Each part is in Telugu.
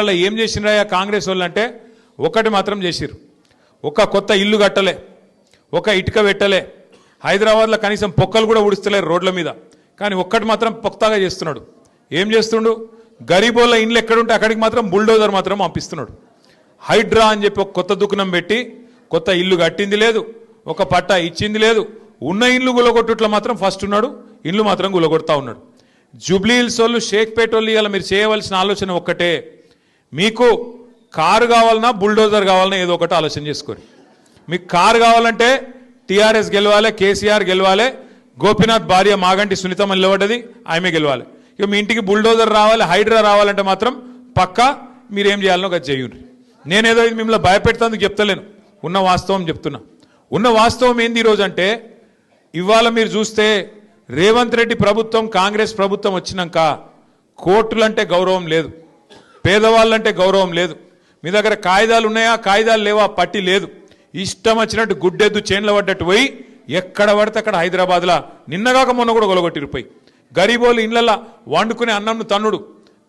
ఏం చేసినారా కాంగ్రెస్ వాళ్ళు అంటే ఒకటి మాత్రం చేసిరు. ఒక కొత్త ఇల్లు కట్టలే, ఒక ఇటుక పెట్టలే, హైదరాబాద్లో కనీసం పొక్కలు కూడా ఉడుస్తలేరు రోడ్ల మీద. కానీ ఒక్కటి మాత్రం పొక్తాగా చేస్తున్నాడు. ఏం చేస్తుండు? గరీబోళ్ళ ఇండ్లు ఎక్కడుంటే అక్కడికి మాత్రం బుల్డోజర్ మాత్రం పంపిస్తున్నాడు. హైడ్రా అని చెప్పి ఒక కొత్త దుకాణం పెట్టి కొత్త ఇల్లు కట్టింది లేదు, ఒక పట్టా ఇచ్చింది లేదు. ఉన్న ఇల్లు గులగొట్టుట్లో మాత్రం ఫస్ట్ ఉన్నాడు, ఇల్లు మాత్రం గులగొడతా ఉన్నాడు. జూబ్లీ హిల్స్ వాళ్ళు, షేక్పేట వాళ్ళు ఇవాళ మీరు చేయవలసిన ఆలోచన ఒక్కటే, మీకు కారు కావాలన్నా బుల్డోజర్ కావాలన్నా ఏదో ఒకటి ఆలోచన చేసుకోరు. మీకు కారు కావాలంటే టీఆర్ఎస్ గెలవాలి, కేసీఆర్ గెలవాలి, గోపీనాథ్ భార్య మాగంటి సునీతమ్మ నిలబడ్డది, ఆమె గెలవాలి. ఇక మీ ఇంటికి బుల్డోజర్ రావాలి, హైడ్రా రావాలంటే మాత్రం పక్కా మీరేం చేయాలనో అది చేయండి. నేనేదో ఇది మిమ్మల్ని భయపెడతానికి చెప్తలేను, ఉన్న వాస్తవం చెప్తున్నా. ఉన్న వాస్తవం ఏంది ఈరోజు అంటే, ఇవాళ మీరు చూస్తే రేవంత్ రెడ్డి ప్రభుత్వం, కాంగ్రెస్ ప్రభుత్వం వచ్చినాక కోర్టులంటే గౌరవం లేదు, పేదవాళ్ళంటే గౌరవం లేదు. మీ దగ్గర కాయిదాలు ఉన్నాయా, కాయిదాలు లేవా, పట్టి లేదు. ఇష్టం వచ్చినట్టు గుడ్డెద్దు చేన్ల పడ్డట్టు పోయి ఎక్కడ పడితే అక్కడ హైదరాబాద్లో నిన్నగాక మొన్న కూడా గొలగొట్టిరిపోయి. గరీబోళ్ళు ఇళ్లల్లో వండుకునే అన్నంను తన్నుడు,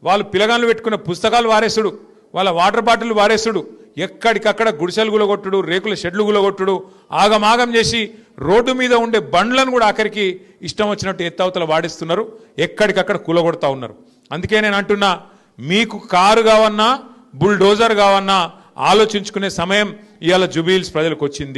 వాళ్ళు పిలగాళ్ళు పెట్టుకునే పుస్తకాలు వారేసుడు, వాళ్ళ వాటర్ బాటిల్ వారేసుడు, ఎక్కడికక్కడ గుడిసెలు గులగొట్టుడు, రేకుల షెడ్లు గులగొట్టుడు, ఆగమాగం చేసి రోడ్డు మీద ఉండే బండ్లను కూడా ఆఖరికి ఇష్టం వచ్చినట్టు ఎత్తవతల వాడిస్తున్నారు, ఎక్కడికక్కడ కూలగొడతా ఉన్నారు. అందుకే నేను అంటున్నా, మీకు కారు కావన్నా బుల్డోజర్ కావన్నా ఆలోచించుకునే సమయం ఇవాళ జూబ్లీ హిల్స్ ప్రజలకు వచ్చింది.